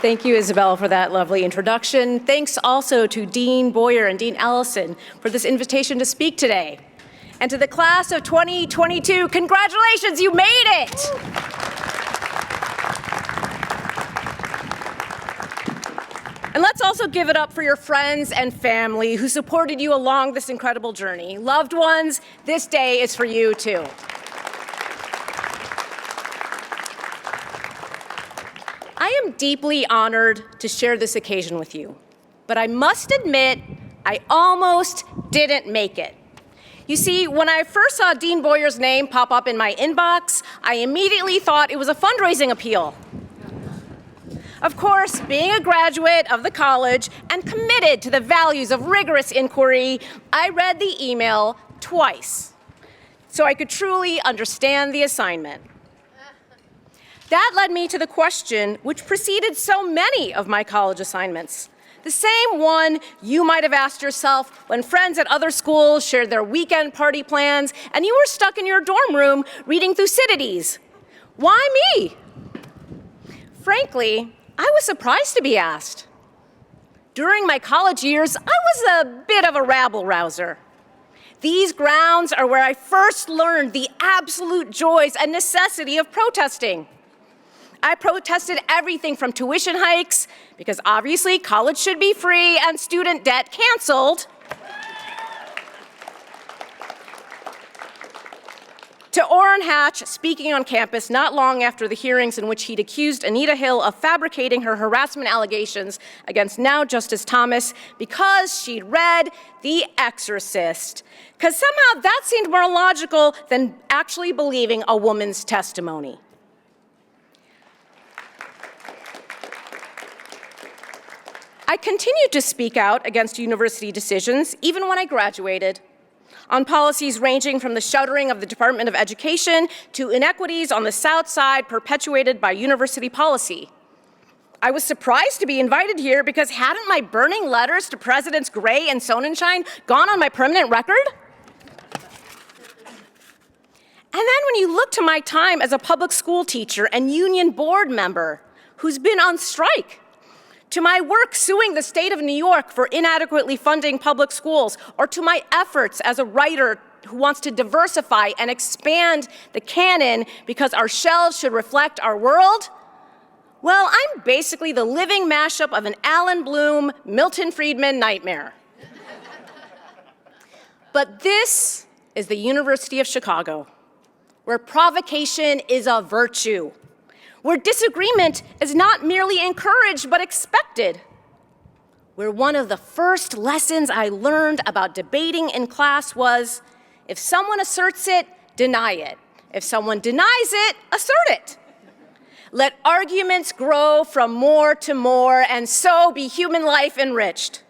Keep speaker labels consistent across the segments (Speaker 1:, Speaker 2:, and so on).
Speaker 1: Thank you, Isabel, for that lovely introduction. Thanks also to Dean Boyer and Dean Ellison for this invitation to speak today. And to the class of 2022, congratulations, you made it! And let's also give it up for your friends and family who supported you along this incredible journey. Loved ones, this day is for you too. I am deeply honored to share this occasion with you, but I must admit, I almost didn't make it. You see, when I first saw Dean Boyer's name pop up in my inbox, I immediately thought it was a fundraising appeal. Of course, being a graduate of the college and committed to the values of rigorous inquiry, I read the email twice so I could truly understand the assignment. That led me to the question which preceded so many of my college assignments. The same one you might have asked yourself when friends at other schools shared their weekend party plans and you were stuck in your dorm room reading Thucydides. Why me? Frankly, I was surprised to be asked. During my college years, I was a bit of a rabble-rouser. These grounds are where I first learned the absolute joys and necessity of protesting. I protested everything from tuition hikes, because obviously college should be free and student debt canceled, to Orrin Hatch speaking on campus not long after the hearings in which he'd accused Anita Hill of fabricating her harassment allegations against now Justice Thomas because she'd read The Exorcist, because somehow that seemed more logical than actually believing a woman's testimony. I continued to speak out against university decisions even when I graduated, on policies ranging from the shuttering of the Department of Education to inequities on the South Side perpetuated by university policy. I was surprised to be invited here because hadn't my burning letters to Presidents Gray and Sonnenschein gone on my permanent record? And then when you look to my time as a public school teacher and union board member who's been on strike, to my work suing the state of New York for inadequately funding public schools, or to my efforts as a writer who wants to diversify and expand the canon because our shelves should reflect our world, well, I'm basically the living mashup of an Alan Bloom, Milton Friedman nightmare. But this is the University of Chicago, where provocation is a virtue, where disagreement is not merely encouraged but expected, where one of the first lessons I learned about debating in class was, if someone asserts it, deny it. If someone denies it, assert it. Let arguments grow from more to more, and so be human life enriched.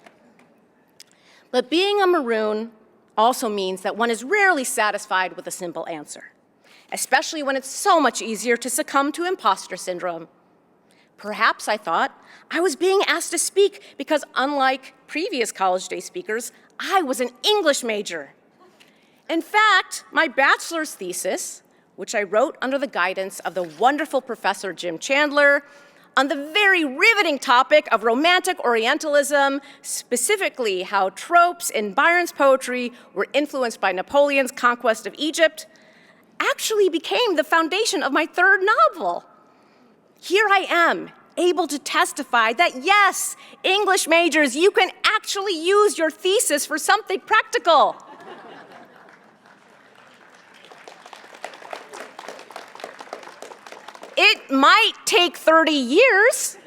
Speaker 1: But being a Maroon also means that one is rarely satisfied with a simple answer, especially when it's so much easier to succumb to imposter syndrome. Perhaps, I thought, I was being asked to speak because, unlike previous college day speakers, I was an English major. In fact, my bachelor's thesis, which I wrote under the guidance of the wonderful Professor Jim Chandler, on the very riveting topic of romantic Orientalism, specifically how tropes in Byron's poetry were influenced by Napoleon's conquest of Egypt, actually became the foundation of my third novel. Here I am, able to testify that yes, English majors, you can actually use your thesis for something practical. It might take 30 years,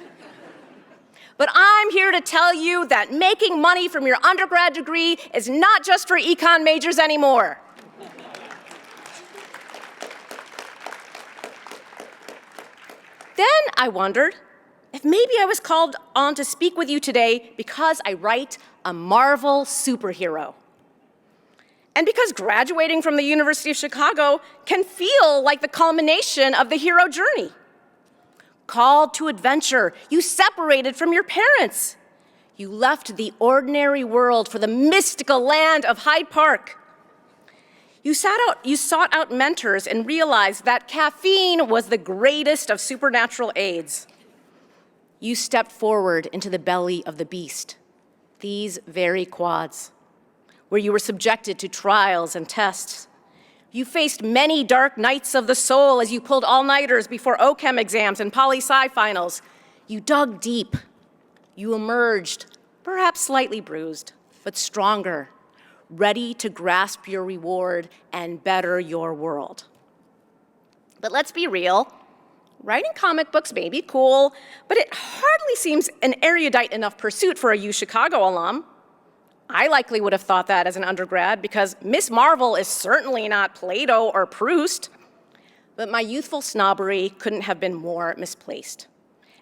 Speaker 1: but I'm here to tell you that making money from your undergrad degree is not just for econ majors anymore. Then I wondered if maybe I was called on to speak with you today because I write a Marvel superhero. And because graduating from the University of Chicago can feel like the culmination of the hero journey. Called to adventure, you separated from your parents. You left the ordinary world for the mystical land of Hyde Park. You sought out mentors and realized that caffeine was the greatest of supernatural aids. You stepped forward into the belly of the beast, these very quads, where you were subjected to trials and tests. You faced many dark nights of the soul as you pulled all-nighters before OChem exams and poli-sci finals. You dug deep. You emerged, perhaps slightly bruised, but stronger, ready to grasp your reward and better your world. But let's be real. Writing comic books may be cool, but it hardly seems an erudite enough pursuit for a UChicago alum. I likely would have thought that as an undergrad because Miss Marvel is certainly not Plato or Proust. But my youthful snobbery couldn't have been more misplaced.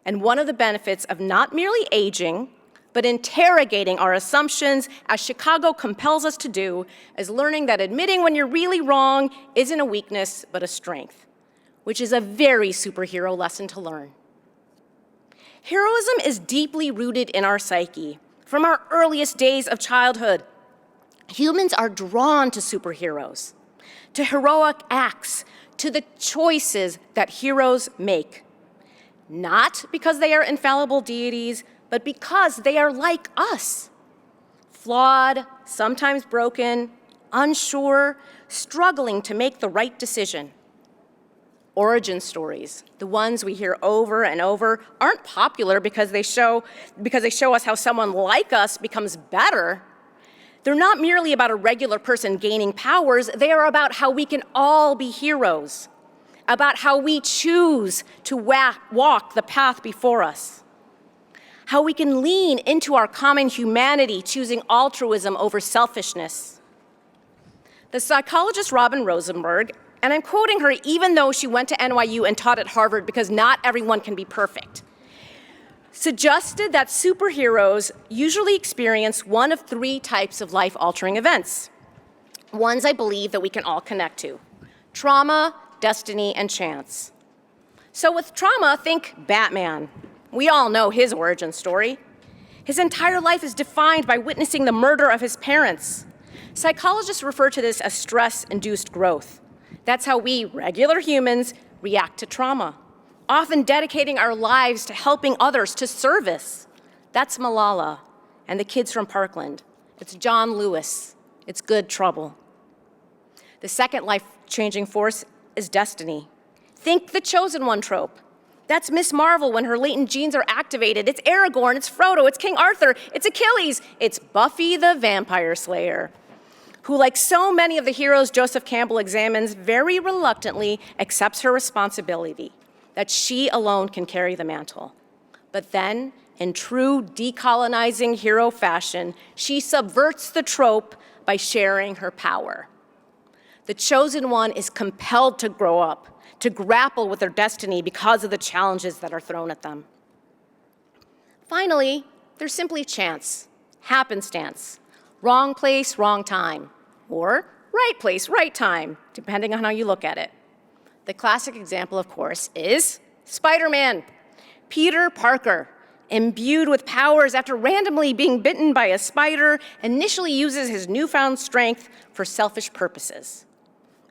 Speaker 1: And one of the benefits of not merely aging, but interrogating our assumptions, as Chicago compels us to do, is learning that admitting when you're really wrong isn't a weakness, but a strength, which is a very superhero lesson to learn. Heroism is deeply rooted in our psyche. From our earliest days of childhood, humans are drawn to superheroes, to heroic acts, to the choices that heroes make. Not because they are infallible deities, but because they are like us. Flawed, sometimes broken, unsure, struggling to make the right decision. Origin stories, the ones we hear over and over, aren't popular because they show us how someone like us becomes better. They're not merely about a regular person gaining powers, they are about how we can all be heroes, about how we choose to walk the path before us, how we can lean into our common humanity, choosing altruism over selfishness. The psychologist Robin Rosenberg, and I'm quoting her even though she went to NYU and taught at Harvard because not everyone can be perfect, suggested that superheroes usually experience one of three types of life-altering events. Ones I believe that we can all connect to: trauma, destiny, and chance. So with trauma, think Batman. We all know his origin story. His entire life is defined by witnessing the murder of his parents. Psychologists refer to this as stress-induced growth. That's how we, regular humans, react to trauma, often dedicating our lives to helping others, to service. That's Malala and the kids from Parkland. It's John Lewis. It's good trouble. The second life-changing force is destiny. Think the chosen one trope. That's Miss Marvel when her latent genes are activated. It's Aragorn, it's Frodo, it's King Arthur, it's Achilles, it's Buffy the Vampire Slayer, who, like so many of the heroes Joseph Campbell examines, very reluctantly accepts her responsibility, that she alone can carry the mantle. But then, in true decolonizing hero fashion, she subverts the trope by sharing her power. The chosen one is compelled to grow up, to grapple with their destiny because of the challenges that are thrown at them. Finally, there's simply chance, happenstance, wrong place, wrong time, or right place, right time, depending on how you look at it. The classic example, of course, is Spider-Man. Peter Parker, imbued with powers after randomly being bitten by a spider, initially uses his newfound strength for selfish purposes.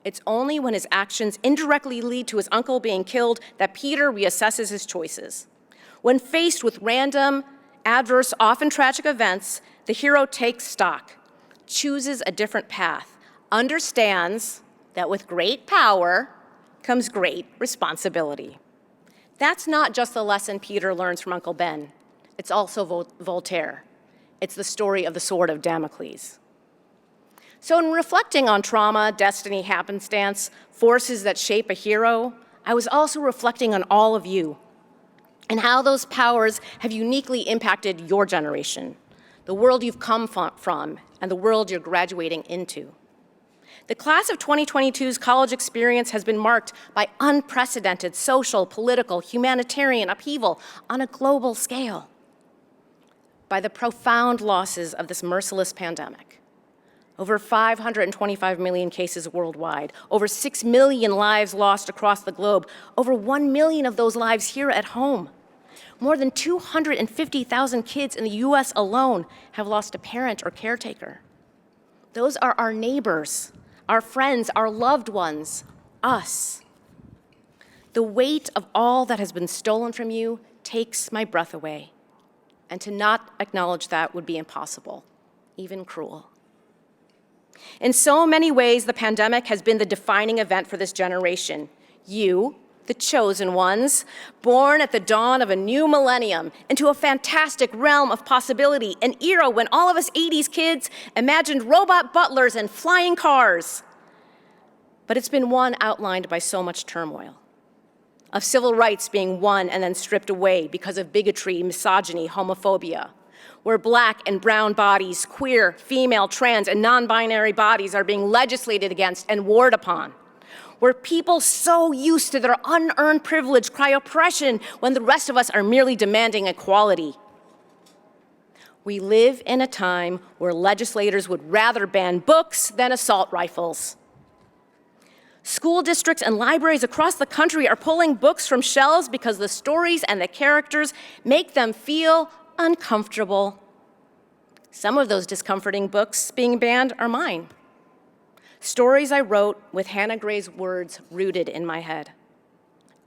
Speaker 1: It's only when his actions indirectly lead to his uncle being killed that Peter reassesses his choices. When faced with random, adverse, often tragic events, the hero takes stock, chooses a different path, understands that with great power comes great responsibility. That's not just the lesson Peter learns from Uncle Ben. It's also Voltaire. It's the story of the sword of Damocles. So in reflecting on trauma, destiny, happenstance, forces that shape a hero, I was also reflecting on all of you and how those powers have uniquely impacted your generation, the world you've come from, and the world you're graduating into. The class of 2022's college experience has been marked by unprecedented social, political, humanitarian upheaval on a global scale, by the profound losses of this merciless pandemic. Over 525 million cases worldwide, over 6 million lives lost across the globe, over 1 million of those lives here at home. More than 250,000 kids in the US alone have lost a parent or caretaker. Those are our neighbors, our friends, our loved ones, us. The weight of all that has been stolen from you takes my breath away. And to not acknowledge that would be impossible, even cruel. In so many ways, the pandemic has been the defining event for this generation. You, the chosen ones, born at the dawn of a new millennium into a fantastic realm of possibility, an era when all of us 80s kids imagined robot butlers and flying cars. But it's been one outlined by so much turmoil, of civil rights being won and then stripped away because of bigotry, misogyny, homophobia, where Black and brown bodies, queer, female, trans, and non-binary bodies are being legislated against and warred upon, where people so used to their unearned privilege cry oppression when the rest of us are merely demanding equality. We live in a time where legislators would rather ban books than assault rifles. School districts and libraries across the country are pulling books from shelves because the stories and the characters make them feel uncomfortable. Some of those discomforting books being banned are mine. Stories I wrote with Hannah Gray's words rooted in my head.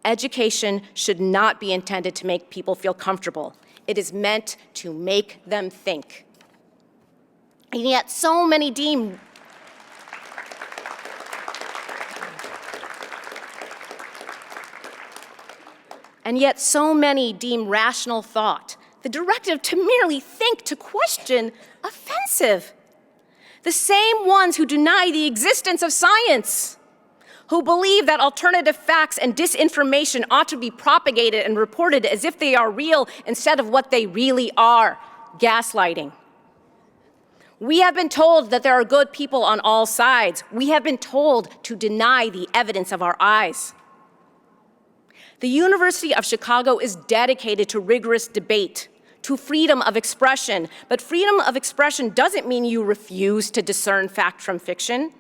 Speaker 1: Education should not be intended to make people feel comfortable. It is meant to make them think. And yet so many deem rational thought, the directive to merely think, to question, offensive. The same ones who deny the existence of science, who believe that alternative facts and disinformation ought to be propagated and reported as if they are real instead of what they really are, gaslighting. We have been told that there are good people on all sides. We have been told to deny the evidence of our eyes. The University of Chicago is dedicated to rigorous debate, to freedom of expression, but freedom of expression doesn't mean you refuse to discern fact from fiction.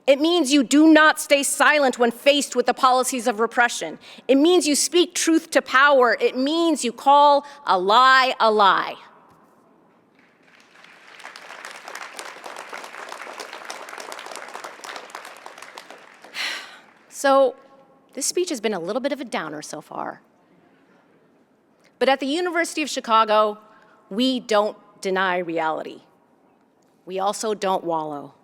Speaker 1: It means you do not stay silent when faced with the policies of repression. It means you speak truth to power. It means you call a lie a lie. So, this speech has been a little bit of a downer so far. But at the University of Chicago, we don't deny reality. We also don't wallow.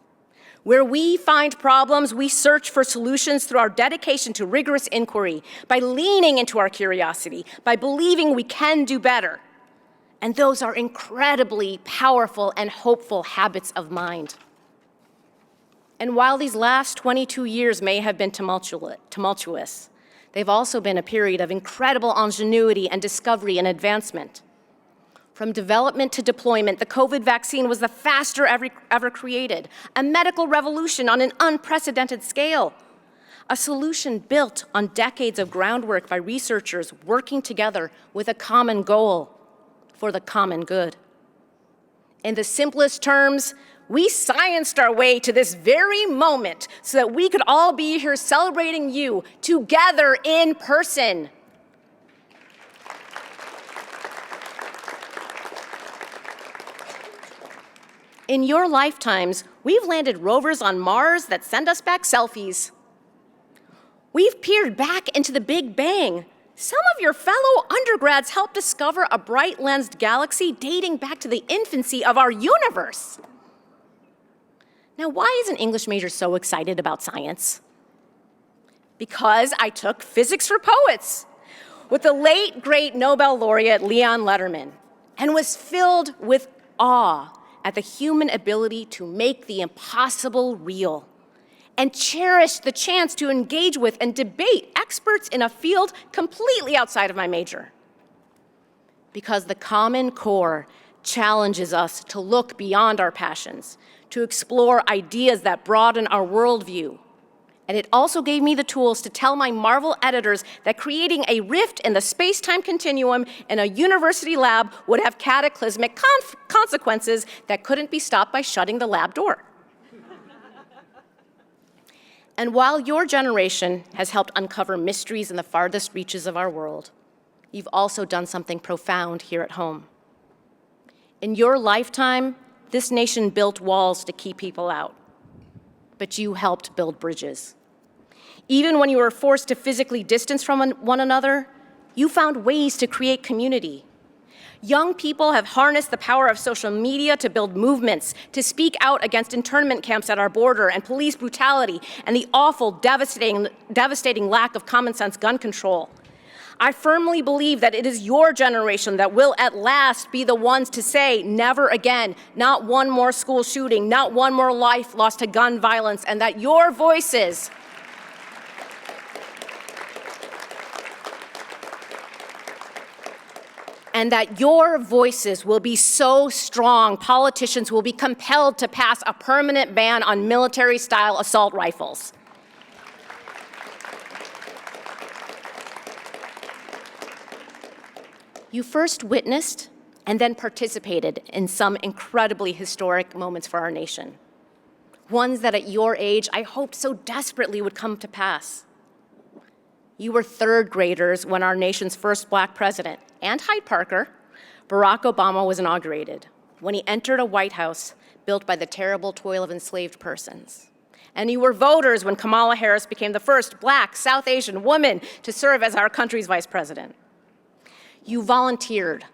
Speaker 1: Where we find problems, we search for solutions through our dedication to rigorous inquiry, by leaning into our curiosity, by believing we can do better. And those are incredibly powerful and hopeful habits of mind. And while these last 22 years may have been tumultuous, they've also been a period of incredible ingenuity and discovery and advancement. From development to deployment, the COVID vaccine was the fastest ever created, a medical revolution on an unprecedented scale, a solution built on decades of groundwork by researchers working together with a common goal for the common good. In the simplest terms, we scienced our way to this very moment so that we could all be here celebrating you together in person. In your lifetimes, we've landed rovers on Mars that send us back selfies. We've peered back into the Big Bang. Some of your fellow undergrads helped discover a bright-lensed galaxy dating back to the infancy of our universe. Now, why is an English major so excited about science? Because I took physics for poets with the late, great Nobel laureate Leon Letterman and was filled with awe at the human ability to make the impossible real and cherished the chance to engage with and debate experts in a field completely outside of my major. Because the Common Core challenges us to look beyond our passions, to explore ideas that broaden our worldview. And it also gave me the tools to tell my Marvel editors that creating a rift in the space-time continuum in a university lab would have cataclysmic consequences that couldn't be stopped by shutting the lab door. And while your generation has helped uncover mysteries in the farthest reaches of our world, you've also done something profound here at home. In your lifetime, this nation built walls to keep people out, but you helped build bridges. Even when you were forced to physically distance from one another, You found ways to create community. Young people have harnessed the power of social media to build movements, to speak out against internment camps at our border and police brutality and the awful, devastating lack of common sense gun control. I firmly believe that it is your generation that will at last be the ones to say, never again, not one more school shooting, not one more life lost to gun violence, and that your voices will be so strong, politicians will be compelled to pass a permanent ban on military-style assault rifles. You first witnessed and then participated in some incredibly historic moments for our nation. Ones that at your age I hoped so desperately would come to pass. You were third graders when our nation's first Black president, and Hyde Parker, Barack Obama, was inaugurated, when he entered a White House built by the terrible toil of enslaved persons. And you were voters when Kamala Harris became the first Black, South Asian woman to serve as our country's vice president. You volunteered,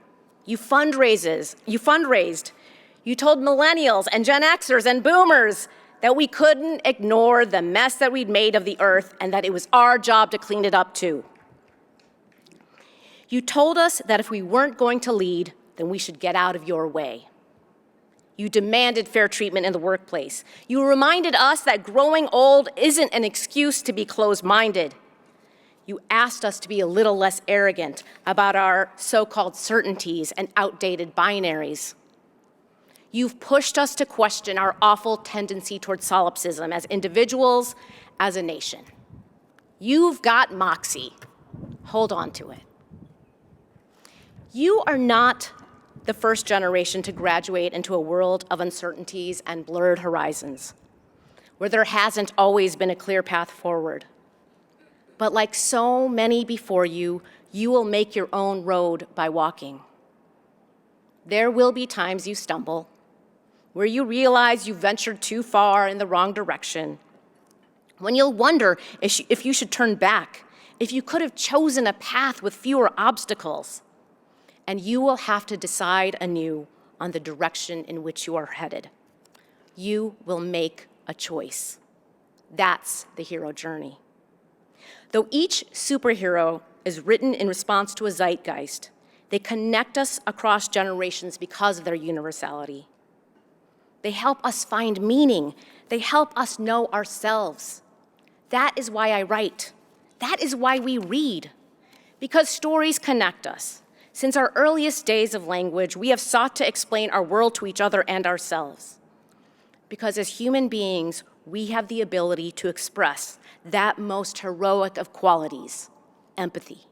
Speaker 1: you fundraised, you told millennials and Gen Xers and boomers that we couldn't ignore the mess that we'd made of the earth and that it was our job to clean it up too. You told us that if we weren't going to lead, then we should get out of your way. You demanded fair treatment in the workplace. You reminded us that growing old isn't an excuse to be closed-minded. You asked us to be a little less arrogant about our so-called certainties and outdated binaries. You've pushed us to question our awful tendency towards solipsism as individuals, as a nation. You've got moxie. Hold on to it. You are not the first generation to graduate into a world of uncertainties and blurred horizons, where there hasn't always been a clear path forward. But like so many before you, you will make your own road by walking. There will be times you stumble, where you realize you ventured too far in the wrong direction, when you'll wonder if you should turn back, if you could have chosen a path with fewer obstacles, and you will have to decide anew on the direction in which you are headed. You will make a choice. That's the hero journey. Though each superhero is written in response to a zeitgeist, they connect us across generations because of their universality. They help us find meaning. They help us know ourselves. That is why I write. That is why we read. Because stories connect us. Since our earliest days of language, we have sought to explain our world to each other and ourselves. Because as human beings, we have the ability to express that most heroic of qualities, empathy.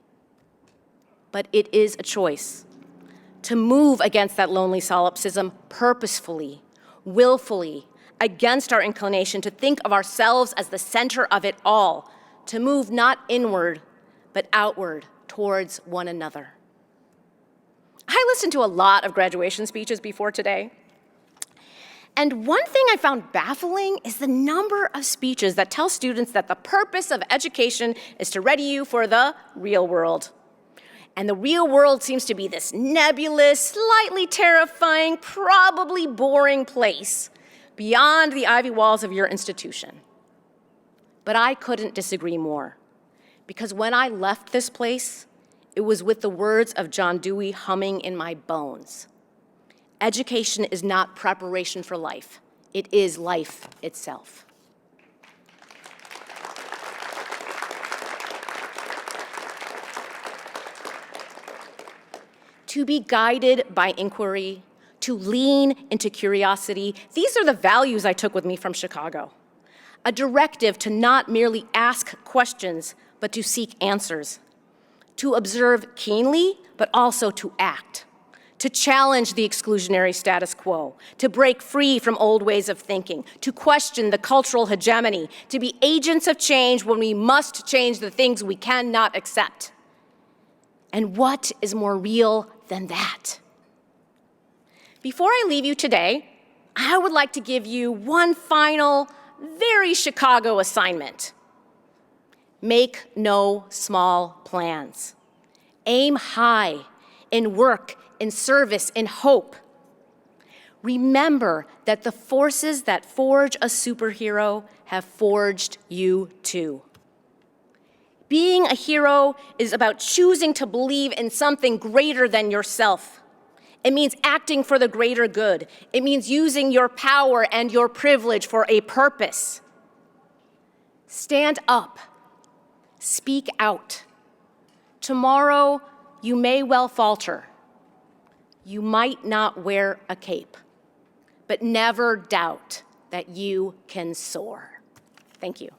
Speaker 1: But it is a choice to move against that lonely solipsism purposefully, willfully, against our inclination to think of ourselves as the center of it all, to move not inward, but outward towards one another. I listened to a lot of graduation speeches before today. And one thing I found baffling is the number of speeches that tell students that the purpose of education is to ready you for the real world. And the real world seems to be this nebulous, slightly terrifying, probably boring place beyond the ivy walls of your institution. But I couldn't disagree more, because when I left this place, it was with the words of John Dewey humming in my bones. Education is not preparation for life. It is life itself. To be guided by inquiry, to lean into curiosity, these are the values I took with me from Chicago. A directive to not merely ask questions, but to seek answers. To observe keenly, but also to act. To challenge the exclusionary status quo, to break free from old ways of thinking, to question the cultural hegemony, to be agents of change when we must change the things we cannot accept. And what is more real than that? Before I leave you today, I would like to give you one final, very Chicago assignment. Make no small plans. Aim high in work, in service, in hope. Remember that the forces that forge a superhero have forged you too. Being a hero is about choosing to believe in something greater than yourself. It means acting for the greater good. It means using your power and your privilege for a purpose. Stand up. Speak out. Tomorrow, you may well falter. You might not wear a cape, but never doubt that you can soar. Thank you.